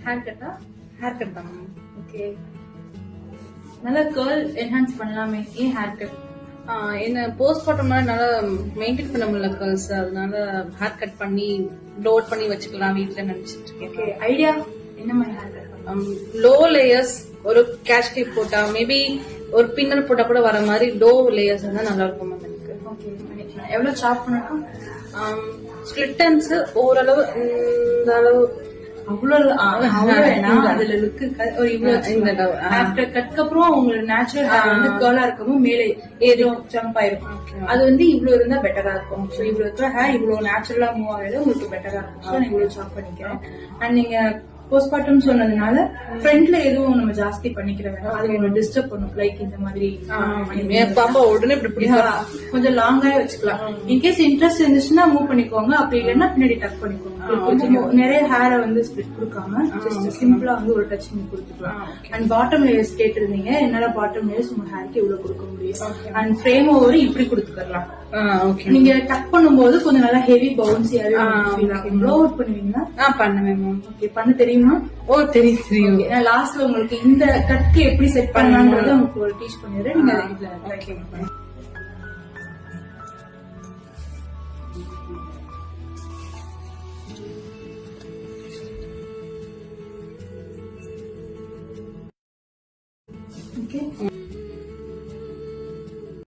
Hair கட்டா? Hair cut தான். Okay. நல்லா girl enhance பண்ணலாமே, ஏன் ஹேர் கட்? என்ன போஸ்ட்மார்ட்டம்ல என்னால மெயின்டைன் பண்ண முடியல கேர்ள்ஸ், அதனால ஹேர் கட் பண்ணி லோட் பண்ணி வச்சுக்கலாம் வீட்டுல நினைச்சிட்டு இருக்கேன். ஓகே, ஐடியா என்ன மாதிரி ஹேர் கட்? லோ லேயர்ஸ், ஒரு கேஷ் கிளிப் போட்டா மேபி ஒரு பின்னல் போட்டா கூட வர மாதிரி லோ லேயர்ஸ் இருந்தா நல்லா இருக்கும் மேம் எனக்கு. ஓகே, எவ்வளவு சாப் பண்ணட்டும்? ஸ்பிளிட்டன்ஸ் ஓரளவு இந்த அளவு அவ்வளவு வேணாம். அதுல லுக்கு இவ்வளவு ஆஃப்டர் கட்க்கு அப்புறம் உங்களுக்கு நேச்சுரல் ஹேர் வந்து கேர்லா இருக்கவும் மேலே ஏதோ ஜம்ப் ஆயிருக்கும். அது வந்து இவ்வளவு இருந்தா பெட்டரா இருக்கும். சோ இவ்வளவு இருக்கிற ஹேர் இவ்வளவு நேச்சுரலா மூவ் ஆகுது, உங்களுக்கு பெட்டரா இருக்கும். சோ நான் இவ்வளவு சாப் பண்ணிக்கிறேன். அண்ட் நீங்க போஸ்ட்மார்ட்டம் சொன்னதுனால ஃப்ரண்ட்ல எதுவும் நம்ம ஜாஸ்தி பண்ணிக்கிற வேணாம், அது உங்களுக்கு டிஸ்டர்ப் பண்ணும். லைக் இந்த மாதிரி பாப்பா உடனே இப்படி கொஞ்சம் லாங்காவே வச்சுக்கலாம். இன்கேஸ் இன்ட்ரெஸ்ட் இருந்துச்சுன்னா மூவ் பண்ணிக்கோங்க, அப்படி இல்லைன்னா பின்னாடி டக் பண்ணிக்கோங்க. கொஞ்சம் நிறைய ஹேரை வந்து ஸ்பிளிட் கொடுக்காம ஜஸ்ட் சிம்பிளா வந்து ஒரு டச் நீங்க கொடுத்துக்கலாம். அண்ட் பாட்டம் லேயர்ஸ் கேட்டிருந்தீங்க, என்னால பாட்டம் லேயர்ஸ் உங்க ஹேருக்கு இவ்வளவு கொடுக்க முடியும். அண்ட் ஃப்ரேம் ஓவர் இப்படி கொடுத்துக்கலாம். நீங்க டக் பண்ணும்போது கொஞ்சம் நல்லா ஹெவி பவுன்சியாவே ஃபீல் ஆகும். ப்ளோ அவுட் பண்ணுவீங்களா? பண்ணுவேன் மேம். ஓகே, பண்ண தெரியுமா? ஓ தெரியும். நான் லாஸ்ட்ல உங்களுக்கு இந்த கட்க்கு எப்படி செட் பண்ணலாம்ன்றத உங்களுக்கு ஒரு டீச் பண்ணிடுறேன். நீங்க இதுல ட்ரை பண்ணுங்க. ஓகே,